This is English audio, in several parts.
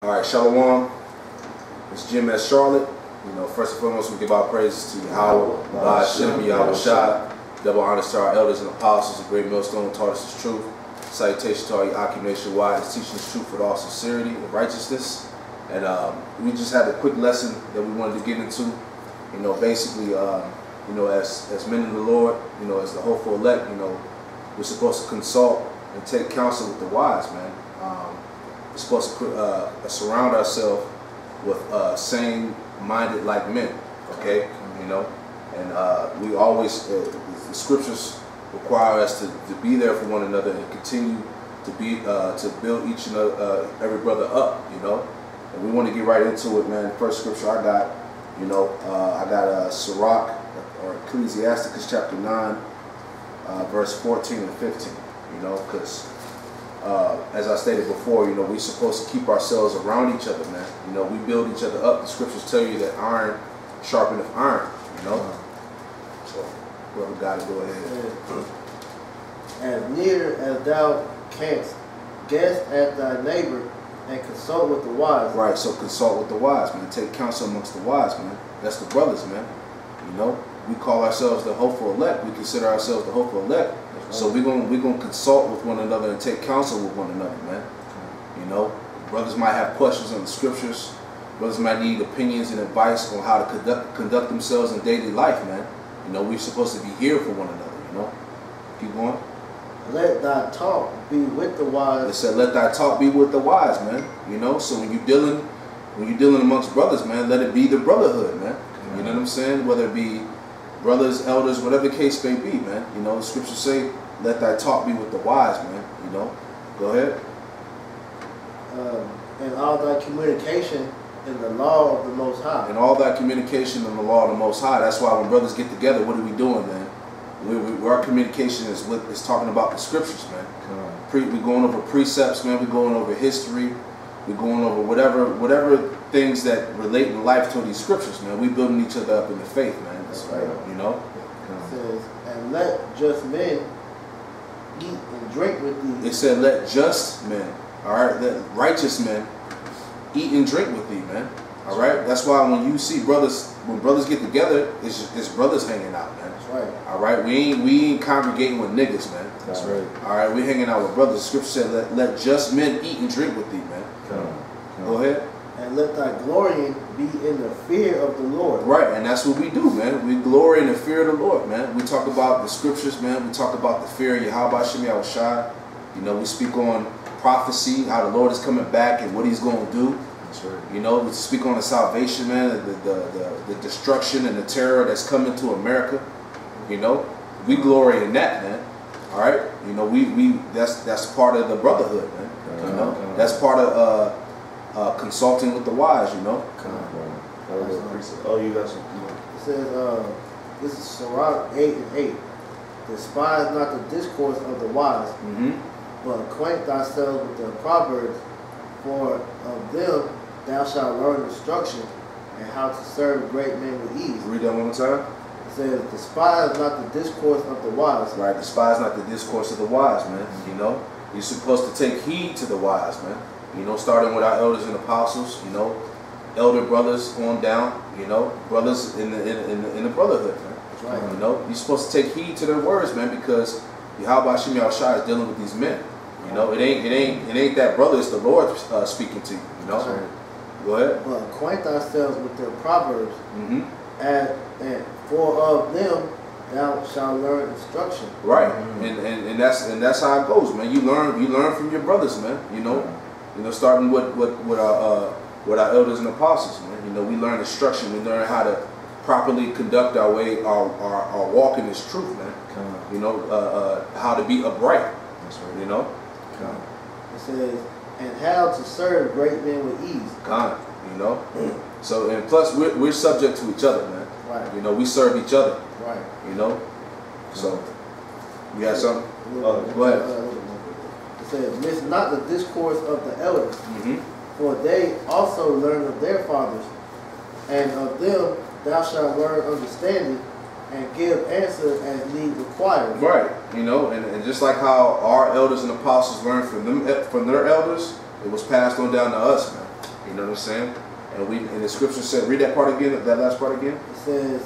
All right, Shalawam. It's Jim at Charlotte. You know, first and foremost, we give our praises to Yahawah, Bahasham, Yahawashi. Double honors to our elders and apostles. The Greatmillstone taught us the truth. Salutations to our Ahchyam nationwide. It's teaching the truth with all sincerity and righteousness. And we just had a quick lesson that we wanted to get into. You know, basically, you know, as men in the Lord, you know, as the hopeful elect, you know, we're supposed to consult and take counsel with the wise, man. We're supposed to surround ourselves with same-minded like men, okay? You know, and we always, the scriptures require us to be there for one another and continue to be to build each and every brother up, you know. And we want to get right into it, man. The first scripture I got, you know, I got Sirach or Ecclesiasticus chapter 9, verse 14 and 15, you know, because as I stated before, you know, we're supposed to keep ourselves around each other, man. You know, we build each other up. The scriptures tell you that iron sharpeneth iron, you know. So, whoever got it, go ahead. As near as thou canst, guess at thy neighbor, and consult with the wise. Right, so consult with the wise, man. Take counsel amongst the wise, man. That's the brothers, man. You know, we call ourselves the hopeful elect. We consider ourselves the hopeful elect. So we're gonna consult with one another and take counsel with one another, man. You know, brothers might have questions on the scriptures. Brothers might need opinions and advice on how to conduct themselves in daily life, man. You know, we're supposed to be here for one another. You know, keep going. Let thy talk be with the wise. It said, "Let thy talk be with the wise, man." You know, so when you're dealing amongst brothers, man, let it be the brotherhood, man. You know what I'm saying? Whether it be brothers, elders, whatever the case may be, man. You know, the scriptures say, "Let thy talk be with the wise, man." You know, go ahead. And all thy communication in the law of the Most High. And all that communication in the law of the Most High. That's why when brothers get together, what are we doing, man? Our communication is talking about the scriptures, man. We're going over precepts, man. We're going over history. We're going over whatever things that relate in life to these scriptures, man. We building each other up in the faith, man. That's right. You know. It says, and let just men eat and drink with thee. It said, let just men, all right, let righteous men eat and drink with thee, man. All right. That's why when you see brothers, when brothers get together, it's brothers hanging out, man. That's right. All right. We ain't congregating with niggas, man. That's right. All right. We hanging out with brothers. The scripture said, let just men eat and drink with thee, man. Go ahead. And let thy glorying be in the fear of the Lord. Right, and that's what we do, man. We glory in the fear of the Lord, man. We talk about the scriptures, man. We talk about the fear of Yahawashi. You know, we speak on prophecy, how the Lord is coming back and what he's going to do. That's right. You know, we speak on the salvation, man, the destruction and the terror that's coming to America. You know, we glory in that, man. All right, you know, that's part of the brotherhood, man. You know, that's part of consulting with the wise, you know. Oh, you got some. It says, this is Sirach 8 and 8. Despise not the discourse of the wise, but acquaint thyself with the proverbs, for of them thou shalt learn instruction and how to serve great men with ease. Read that one more time. It says, despise not the discourse of the wise. Right, despise not the discourse of the wise, man. You know, you're supposed to take heed to the wise, man. You know, starting with our elders and apostles, you know, elder brothers on down, you know, brothers in the brotherhood, man. That's right. You know, you're supposed to take heed to their words, man, because Yahawashi is dealing with these men. You know, it ain't that brother, it's the Lord speaking to you. You know. Right. Go ahead. But acquaint thyself with their proverbs, and for of them thou shalt learn instruction. Right, and that's how it goes, man. You learn from your brothers, man. You know, starting with our elders and apostles, man. You know, we learn instruction. We learn how to properly conduct our walk in this truth, man. You know, how to be upright. That's right. You know. It says, and how to serve great men with ease. You know. So, and plus we're subject to each other, man. Right. You know, we serve each other. Right. You know. So, you got something? Go ahead. It says, miss not the discourse of the elders, for they also learn of their fathers, and of them thou shalt learn understanding, and give answer as need required. Right. You know, and just like how our elders and apostles learned from their elders, it was passed on down to us, man. You know what I'm saying? And the scripture said, read that part again, that last part again. It says,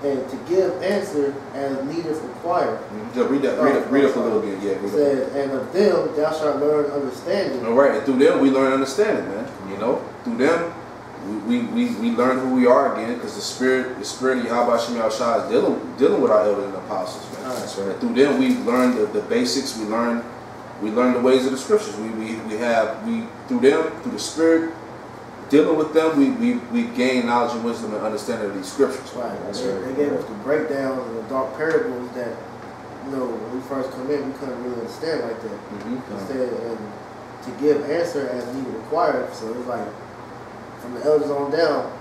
and to give answer as needed required. Just read that. Read up a little again. Yeah. It says, and of them thou shalt learn understanding. All right, and through them we learn understanding, man. You know, through them we learn who we are again, because the spirit of Yahawashi is dealing with our elders and apostles, man. That's right. And through them we learn the basics. We learn the ways of the scriptures. Through them, through the spirit, dealing with them, we gain knowledge and wisdom and understanding of these scriptures. Right. They gave us the breakdowns and the dark parables that, when we first come in, we couldn't really understand like that. Instead, and to give answer as needed required. So it's like, from the elders on down,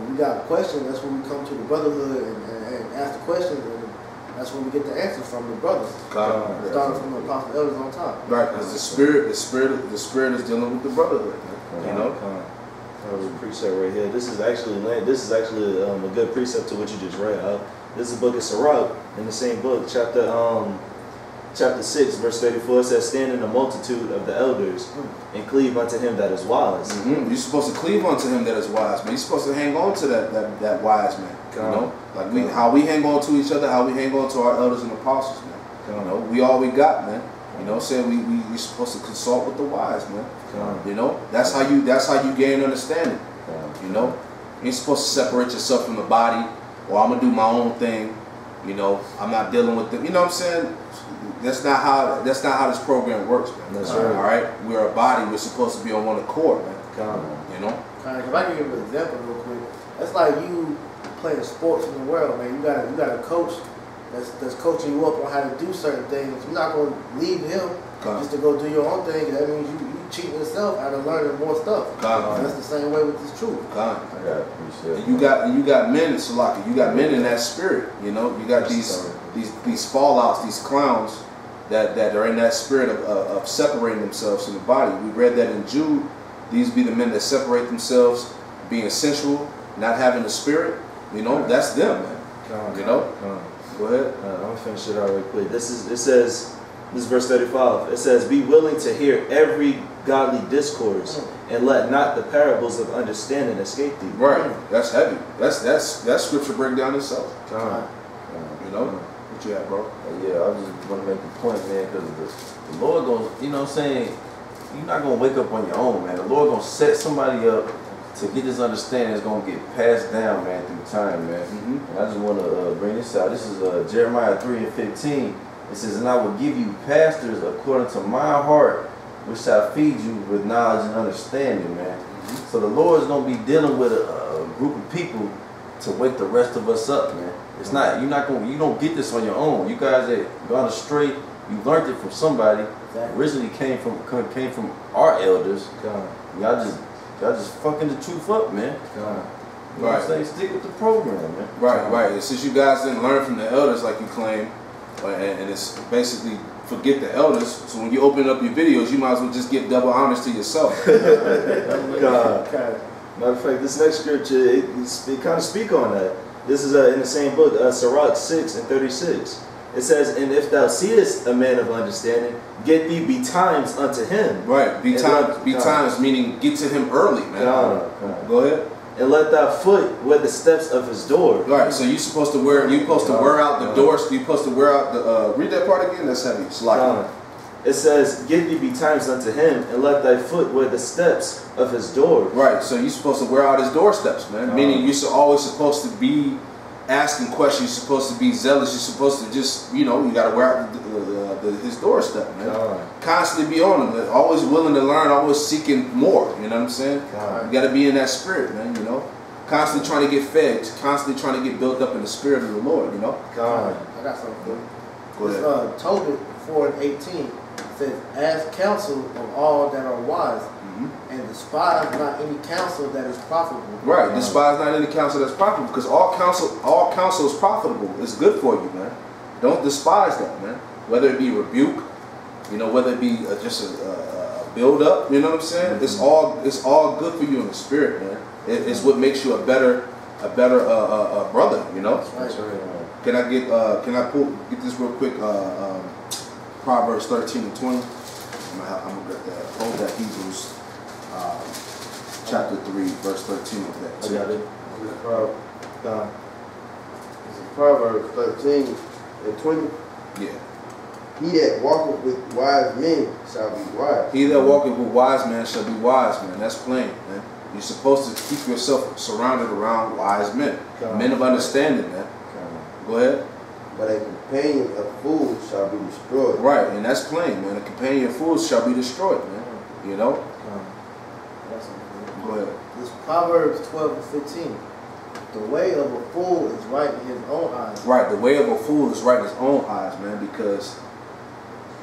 we got a question. That's when we come to the brotherhood and ask the questions, and that's when we get the answers from the brothers. Starting from the apostle elders on top. Right, because the spirit is dealing with the brotherhood. That was a precept right here. This is actually a good precept to what you just read. This is the book of Sirach, in the same book, chapter 6, verse 34. It says, "Stand in the multitude of the elders, and cleave unto him that is wise." You're supposed to cleave unto him that is wise, man. You're supposed to hang on to that wise man. Like how we hang on to each other, how we hang on to our elders and apostles, man. We all we got, man. You know what I'm saying? We're supposed to consult with the wise, man. That's how you gain understanding. You ain't supposed to separate yourself from the body, or I'm gonna do my own thing. I'm not dealing with them. You know what I'm saying? That's not how this program works, man. That's right. All right, we're a body. We're supposed to be on one accord, man. If I can give you an example real quick, that's like you playing sports in the world, man. You got a coach that's coaching you up on how to do certain things. You're not going to leave him just to go do your own thing. That means you cheating yourself out of learning more stuff. That's the same way with this truth. And you got men in Salaki. You got men in that spirit. You got these fallouts, these clowns that are in that spirit of separating themselves from the body. We read that in Jude. These be the men that separate themselves, being sensual, not having the spirit. That's them, man. Go ahead. I'm gonna finish it out real quick. This is verse 35. It says, "Be willing to hear every godly discourse, and let not the parables of understanding escape thee." Right. That's heavy. That's scripture breakdown itself. What you have, bro? Yeah, I just want to make the point, man, because the Lord goes, what I'm saying, you're not going to wake up on your own, man. The Lord going to set somebody up to get this understanding that's going to get passed down, man, through time, man. And I just want to bring this out. This is Jeremiah 3:15. It says, "And I will give you pastors according to my heart, which shall feed you with knowledge and understanding," man. So the Lord is going to be dealing with a group of people to wake the rest of us up, man. It's not, you don't get this on your own. You guys that gone astray, you learned it from somebody. Originally came from our elders. Y'all just fucking the truth up, man. You know what I'm saying? Stick with the program, man. Right. And since you guys didn't learn from the elders like you claim, and it's basically forget the elders. So when you open up your videos, you might as well just give double honors to yourself. Matter of fact, this next scripture, it kind of speak on that. This is in the same book, Sirach 6:36. It says, "And if thou seest a man of understanding, get thee betimes unto him." Right, betimes meaning get to him early, man. Go ahead. "And let thy foot wear the steps of his door." Right, so you're supposed to wear out the doors. You're supposed to wear out the. Read that part again. That's heavy. It says, "Get thee betimes unto him, and let thy foot wear the steps of his door." Right, so you're supposed to wear out his doorsteps, man. Meaning you're always supposed to be asking questions. You're supposed to be zealous. You're supposed to just, you got to wear out his doorstep, man. Constantly be on him. Always willing to learn. Always seeking more. You know what I'm saying? You got to be in that spirit, man. Constantly trying to get fed. Constantly trying to get built up in the spirit of the Lord. I got something for you. Go ahead. Tobit 4:18 says, "Ask counsel of all that are wise, and despise not any counsel that is profitable." Right, despise not any counsel that's profitable, because all counsel is profitable. It's good for you, man. Don't despise that, man. Whether it be rebuke, whether it be just a build up, you know what I'm saying? It's all good for you in the spirit, man. It's what makes you a better brother, That's right. Can I get this real quick? Proverbs 13:20. I'm gonna hold that Hebrews chapter 3, verse 13 of that. I got it. This is Proverbs 13 and 20. Yeah. He that walketh with wise men shall be wise. He that walketh with wise men shall be wise, man. That's plain, man. You're supposed to keep yourself surrounded around wise men. Men of understanding, man. Go ahead. But a companion of fools shall be destroyed. Right, and that's plain, man. A companion of fools shall be destroyed, man. You know? Go ahead. This Proverbs 12 and 15. The way of a fool is right in his own eyes. Right, the way of a fool is right in his own eyes, man, because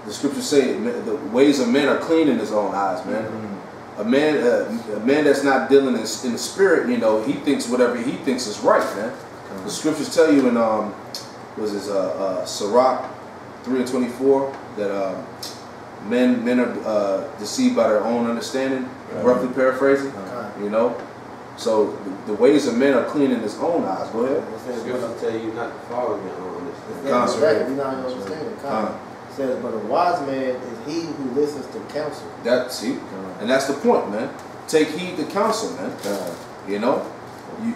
the scriptures say the ways of men are clean in his own eyes, man. A man that's not dealing in the spirit, you know, he thinks whatever he thinks is right, man. The scriptures tell you in Sirach 3 and 24 that men are deceived by their own understanding, roughly paraphrasing, you know. So the ways of men are clean in his own eyes. Go ahead. Scripture tell you not to follow your own understanding. That's right. You're not understanding. It says, but a wise man is he who listens to counsel. And that's the point, man. Take heed to counsel, man. You know,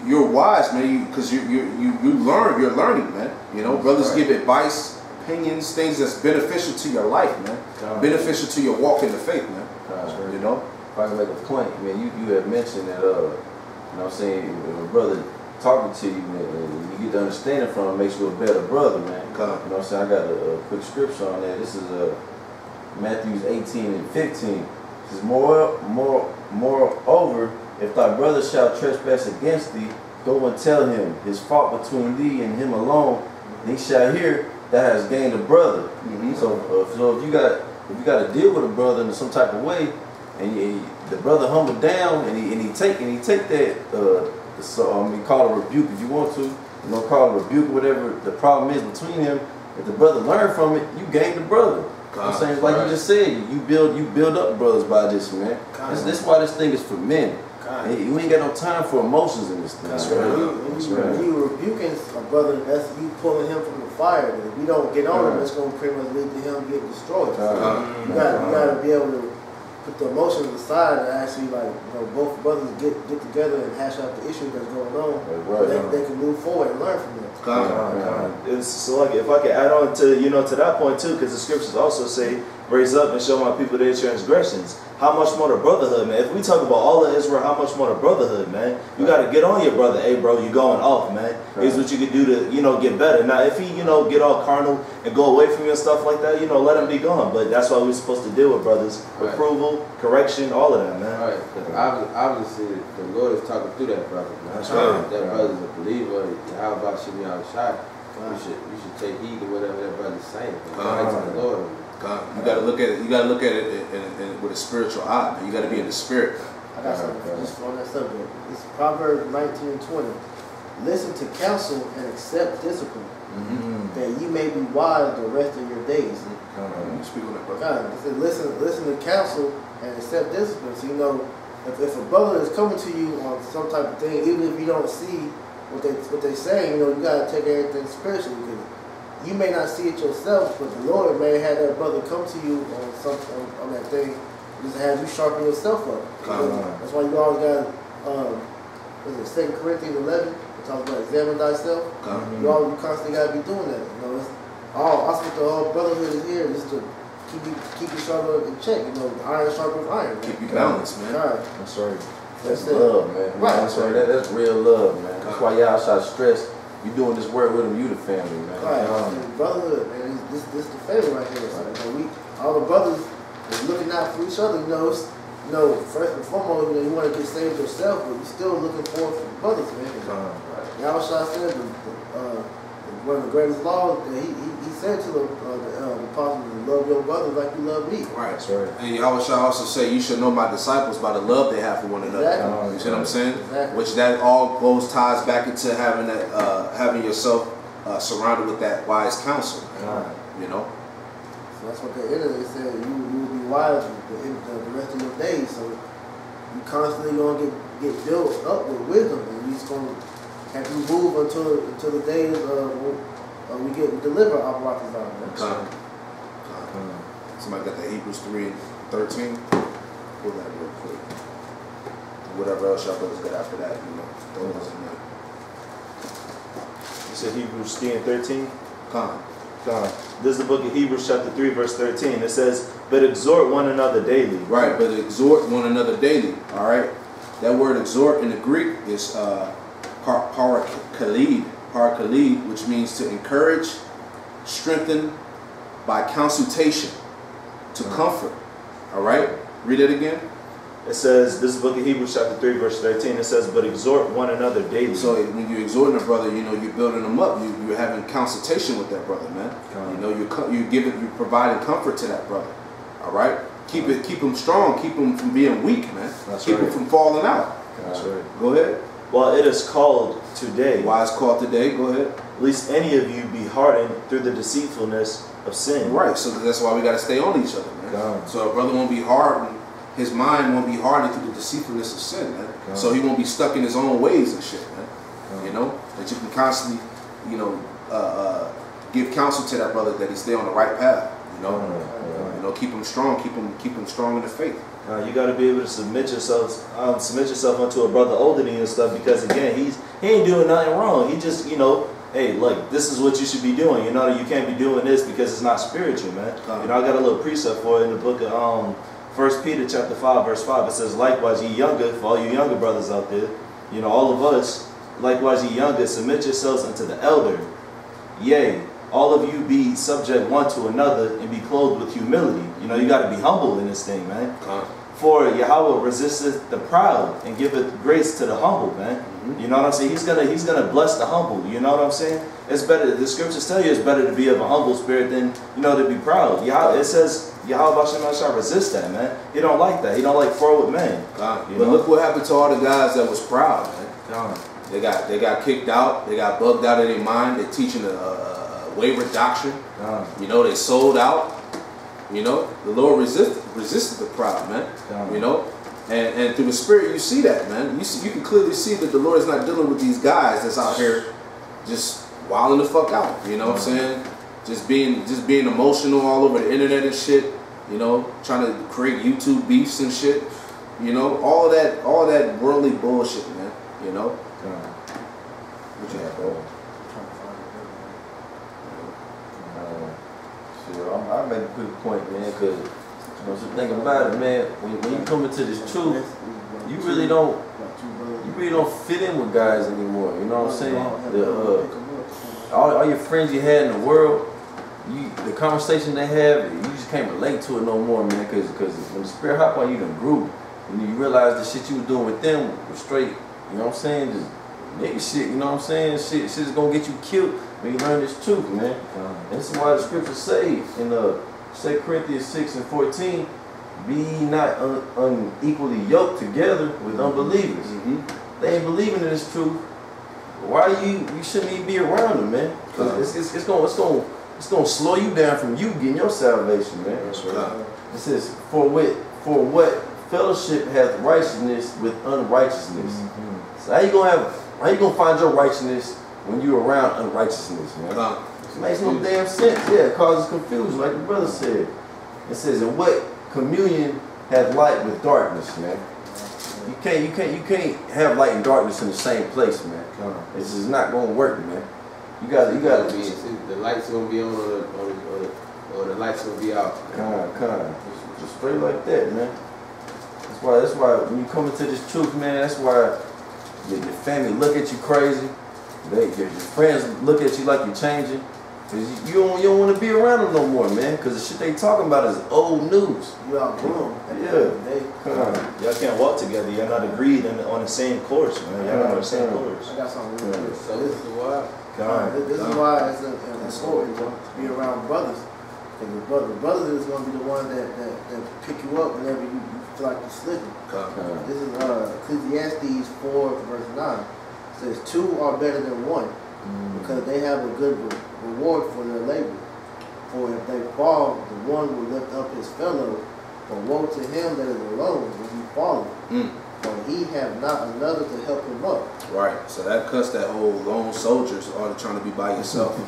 you're wise, man, because you learn. You're learning, man. You know, brothers give advice, opinions, things that's beneficial to your life, man. Beneficial to your walk in the faith, man. You know. If I can make a point, man, you have mentioned that, you know what I'm saying, if a brother talking to you, man, you get the understanding from it, makes you a better brother, man. You know what I'm saying? I got a quick scripture on that. This is Matthew 18 and 15. It says, moreover, if thy brother shall trespass against thee, go and tell him his fault between thee and him alone, and he shall hear that has gained a brother. So if you got to deal with a brother in some type of way, and the brother humbled down, and he take that you call it a rebuke if you want to, you know, call it a rebuke, whatever the problem is between him. If the brother learn from it, you gain the brother. You know what I'm saying, like you just said, you build up brothers by this, man. This why this thing is for men. You ain't got no time for emotions in this thing. That's right. When you rebuking a brother, that's you pulling him from the fire. If you don't get on him, it's going to pretty much lead to him getting destroyed. So you got to be able to put the emotions aside and actually, like, you know, both brothers get together and hash out the issue that's going on. They can move forward and learn from it. So like, if I could add on to to that point too, because the scriptures also say, "Raise up and show my people their transgressions." How much more the brotherhood, man? If we talk about all of Israel, how much more the brotherhood, man? You got to get on your brother. Hey, bro, you going off, man. Here's what you can do to, get better. Now, if he, get all carnal and go away from you and stuff like that, let him be gone. But that's why we're supposed to deal with brothers. Approval, correction, all of that, man. Right. Because obviously, the Lord is talking through that brother, man. That's right. That brother's a believer. Bahasham, Yahawashi. You should take heed to whatever that brother's saying. Right to the Lord. You gotta look at it. You gotta look at it with a spiritual eye, man. You gotta be in the spirit. I got something just on that subject. It's Proverbs 19 and 20. Listen to counsel and accept discipline, that you may be wise the rest of your days. Speak on that, brother. It said, listen to counsel and accept discipline. So if a brother is coming to you on some type of thing, even if you don't see what they saying, you gotta take everything spiritually, because you may not see it yourself, but the Lord may have that brother come to you on that thing, just to have you sharpen yourself up. That's why you always got, 2 Corinthians 11, it talks about examine thyself. You constantly got to be doing that. That's what the whole brotherhood is here, just to keep you sharp in check. Iron sharpens iron. Keep you balanced, man. That's right. That's love, man. Right. That's real love, man. That's why y'all should stress. You doing this work with them, you the family, man. Right. Brotherhood, man. This the family right here. So, all the brothers is looking out for each other. First and foremost, you want to get saved yourself, but you're still looking forward for the brothers, man. Yahawashi said one of the greatest laws that he said to the apostles, love your brothers like you love me. Right. That's right. And Yahawashi also say, you should know my disciples by the love they have for one another. Exactly. You see what I'm saying? Exactly. Which that all ties back into having that having yourself surrounded with that wise counsel. So that's what the end of it said. You will be wise the rest of your days. So you constantly gonna get built up with wisdom, and you just gonna have you move until the day we get delivered our rockets out. Somebody got the Hebrews 3 and 13. Pull that real quick. whatever else y'all brothers got after that, you know, throw those in there. You said Hebrews 3 and 13? Come. This is the book of Hebrews chapter 3 verse 13. It says, but exhort one another daily. Right, but exhort one another daily. All right. That word exhort in the Greek is parakalid, which means to encourage, strengthen by consultation, to comfort. All right. Read it again. It says, this is the book of Hebrews chapter 3 verse 13. It says, but exhort one another daily. So when you're exhorting a brother, you know, you're building them up. You're having consultation with that brother, man. You know, you're providing comfort to that brother. All right. Keep him strong. Keep him from being weak, man. Keep him from falling out. That's right. Go ahead. Well, it is called today. Why it's called today? Go ahead. Lest any of you be hardened through the deceitfulness of sin. Right. So that's why we got to stay on each other, man. So a brother won't be hardened. His mind won't be hardened through the deceitfulness of sin, man. So he won't be stuck in his own ways and shit, man. You know, that you can constantly, you know, give counsel to that brother that he stay on the right path. You know, you know, keep him strong, keep him strong in the faith. You got to be able to submit yourself unto a brother older than you and stuff, because again, he ain't doing nothing wrong. He just, you know, hey, look, this is what you should be doing. You know, you can't be doing this because it's not spiritual, man. You know, I got a little precept for it in the book of 1 Peter chapter 5 verse 5. It says, likewise ye younger, for all you younger brothers out there, you know, all of us, likewise ye younger, submit yourselves unto the elder. Yea, all of you be subject one to another and be clothed with humility. You know, you got to be humble in this thing, man. For Yahawah resisteth the proud and giveth grace to the humble, man. You know what I'm saying? He's gonna bless the humble. You know what I'm saying? It's better. The scriptures tell you it's better to be of a humble spirit than, you know, to be proud. It says Yahawashi shall resist that, man. He don't like that. He don't like forward men. But look what happened to all the guys that was proud, man. They got kicked out. They got bugged out of their mind. They're teaching a wayward doctrine. You know, they sold out. You know, the Lord resisted the proud, man. You know, and through the Spirit you see that, man. You can clearly see that the Lord is not dealing with these guys that's out here just wilding the fuck out. You know what I'm saying? Just being emotional all over the internet and shit. You know, trying to create YouTube beefs and shit. You know, all that worldly bullshit, man. You know. What you have, bro? I make a quick point, man, because, you know, so think about it, man. When you come into this truth, you really don't fit in with guys anymore. You know what I'm saying? All your friends you had in the world, the conversation they have, you just can't relate to it no more, man. Because when the Spirit hop on you, done grew. When you realize the shit you was doing with them was straight. You know what I'm saying? Just nigga shit. You know what I'm saying? Shit is gonna get you killed. When you learn this truth, man. And this is why the scriptures say in 2 Corinthians 6 and 14, be ye not unequally yoked together with unbelievers. They ain't believing in this truth. Why you shouldn't even be around them, man? Because it's gonna slow you down from you getting your salvation, man. That's right. It says, for what fellowship hath righteousness with unrighteousness? So how you gonna find your righteousness when you're around unrighteousness, man? It makes no damn sense. Yeah, it causes confusion, like the brother said. It says, and what communion hath light with darkness, man? You can't have light and darkness in the same place, man. This is not gonna work, man. You gotta be. The lights gonna be on or the lights gonna be out. Just straight like that, man. That's why when you come into this truth, man, that's why your family look at you crazy. Your friends look at you like you're changing. Cause you don't want to be around them no more, man. Cause the shit they talking about is old news. You outgrown. Y'all can't walk together. You're not agreed on the same course, man. Y'all not on the same course. I got something real quick. So this is why. This is why it's important to be around brothers. Because the brothers is going to be the one that pick you up whenever you feel like you're slipping. This is Ecclesiastes 4 verse 9. It says, 2 are better than 1 because they have a good reward for their labor. For if they fall, the one will lift up his fellow. But woe to him that is alone when he falleth. For he have not another to help him up. Right. So that cuts that whole lone soldiers all trying to be by yourself.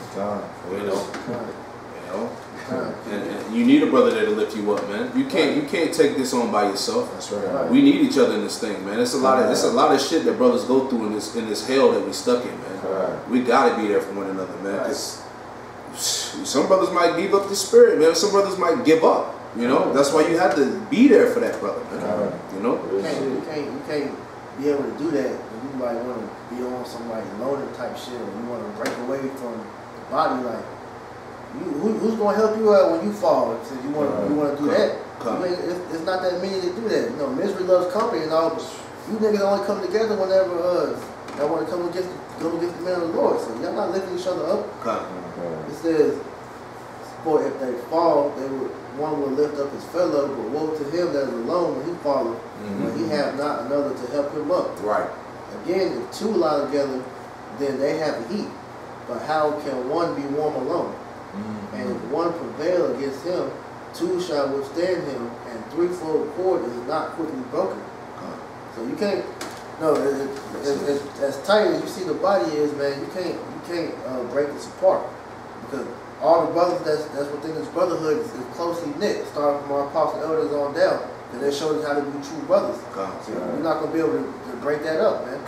You know. And you need a brother there to lift you up, man. You can't take this on by yourself. That's right. We need each other in this thing, man. It's a lot of shit that brothers go through in this hell that we stuck in, man. We gotta be there for one another, man. 'Cause some brothers might give up the spirit, man. Some brothers might give up. You know, that's why you have to be there for that brother, man. You know, you can't be able to do that if you like want to be on some like loaded type shit, or you want to break away from the body. Like, who's gonna help you out when you fall? Since you want to do that, it's not that many that do that. You know, misery loves company and all, but you niggas only come together whenever y'all want to go against the man of the Lord. So y'all not lifting each other up. It says, for if they fall, one will lift up his fellow, but woe to him that is alone when he falleth, when he have not another to help him up. Right. Again, if two lie together, then they have heat. But how can one be warm alone? And if one prevail against him, two shall withstand him, and threefold cord is not quickly broken. So you can't. No, as tight as you see the body is, man, you can't break this apart, because all the brothers that's within this brotherhood is closely knit, starting from our apostle elders on down, and they showed us how to be true brothers. So you're not gonna be able to break that up, man.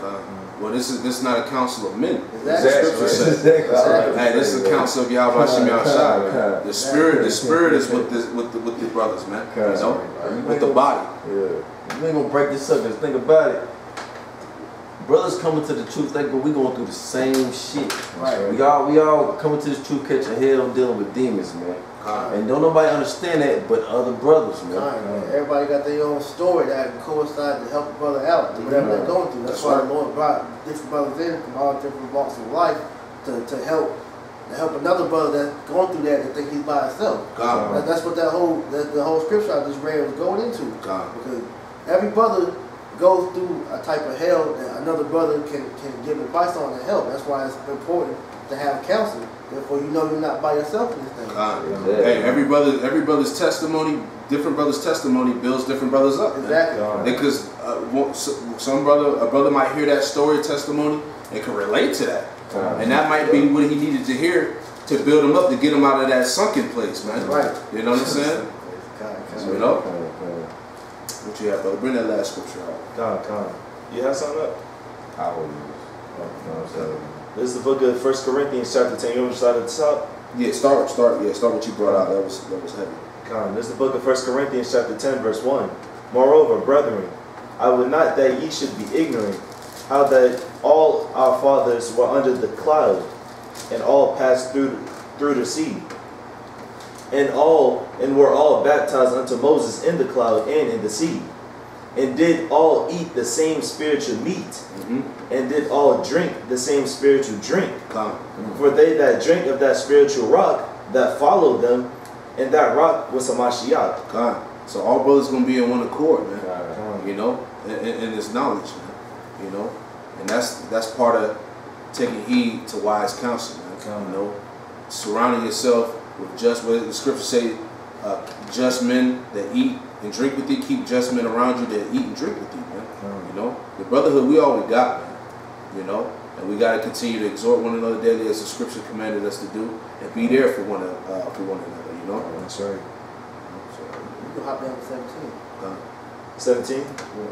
Well, this is not a council of men. Exactly. Hey, this is a council of Yahawashi, Yahawashi. The spirit is with the brothers, man. You know, with the body. Yeah. You ain't gonna break this up. Cause think about it. Brothers coming to the truth, we going through the same shit. Right. We all coming to this truth, catching hell, dealing with demons, man. And don't nobody understand that but other brothers, man. Everybody got their own story that can coincide to help a brother out, whatever they're going through. That's why the Lord brought different brothers in from all different walks of life to help another brother that's going through that think he's by himself. That's what the whole scripture I just read was going into. Because every brother goes through a type of hell that another brother can give advice on and help. That's why it's important to have counsel. Therefore, you know you're not by yourself in this thing. Hey, every brother's testimony, different brother's testimony builds different brothers up. Exactly. Because a brother might hear that story, testimony, and can relate to that. And that might be what he needed to hear to build him up, to get him out of that sunken place, man. Right. You know what I'm saying? You know? What you have, brother? Bring that last scripture out. You have something up? I will use. This is the book of 1 Corinthians chapter 10. You want to start at the top? Yeah, start what you brought out. That was heavy. This is the book of 1 Corinthians chapter 10, verse 1. Moreover, brethren, I would not that ye should be ignorant, how that all our fathers were under the cloud, and all passed through the sea, and were all baptized unto Moses in the cloud and in the sea, and did all eat the same spiritual meat, and did all drink the same spiritual drink. For they that drank of that spiritual rock that followed them, and that rock was a Mashiach. So all brothers gonna be in one accord, man. You know, in this knowledge, man. You know, and that's part of taking heed to wise counsel, man. You know, surrounding yourself with just what the scriptures say, just men that eat and drink with you. Keep just men around you that eat and drink with you, man. You know, the brotherhood we always got, man. You know, and we got to continue to exhort one another daily as the scripture commanded us to do, and be there for one another. You know, that's right. You can hop down to 17. 17?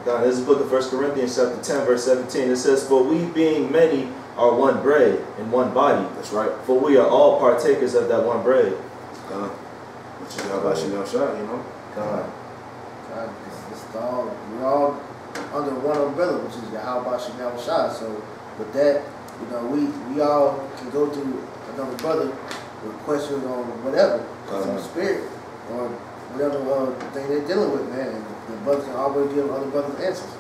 This is the book of 1 Corinthians chapter 10, verse 17. It says, for we being many are one bread and one body. That's right. For we are all partakers of that one bread. Which is Yahawashi, you know? We're all under one umbrella, which is Yahawashi, Yahawashi. So with that, you know, we all can go to another brother with questions on whatever, some spirit, or whatever thing they're dealing with, man. And the brothers can always give other brothers answers.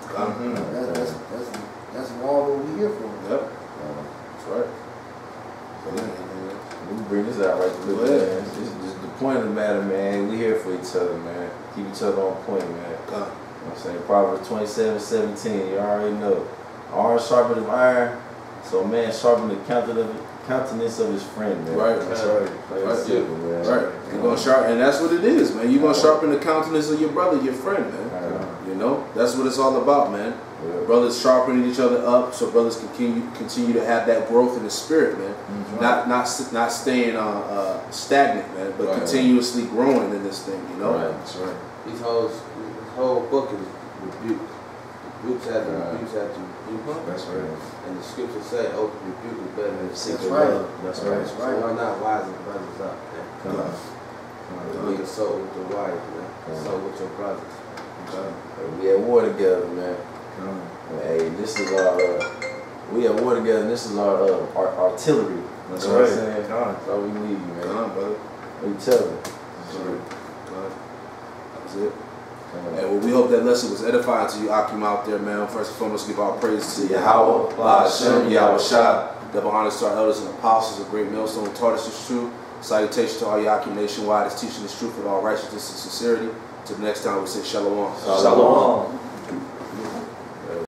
That's all what we're here for. Yep. That's right. We can bring this out right to the man. Just the point of the matter, man. We here for each other, man. Keep each other on point, man. You know what I'm saying? Proverbs 27:17. You already know. Iron sharpened as iron, so a man sharpened the countenance of his friend, man. Right. That's right. Right. You're gonna sharpen, and that's what it is, man. You're gonna sharpen the countenance of your brother, your friend, man. You know, that's what it's all about, man. Yeah. Brothers sharpening each other up, so brothers continue to have that growth in the spirit, man. Not staying stagnant, man, but continuously growing in this thing. You know, That's right. This whole book is rebuke. Rebukes after rebukes after rebukes. That's right. And the scriptures say, open rebuke is better than secret right. love. That's right. That's So right. why not wisen brothers up, man? We consult with the wife, man. Consult with your brothers. We at war together, man. Hey, this is our we at war together. And this is our artillery. That's You know what I'm right. saying? That's all we need, man. come on, brother. We tell them. That was it. And well, we hope that lesson was edifying to you, Ahchyam, out there, man. First and foremost, give our praise to Yahawah, Bahasham, Yahawashi. Double honors to our elders and apostles of Greatmillstone, taught us this truth. Salutations to all Ahchyam nationwide, is teaching this truth with all righteousness and sincerity. Till the next time, we say Shalawam. Shalawam.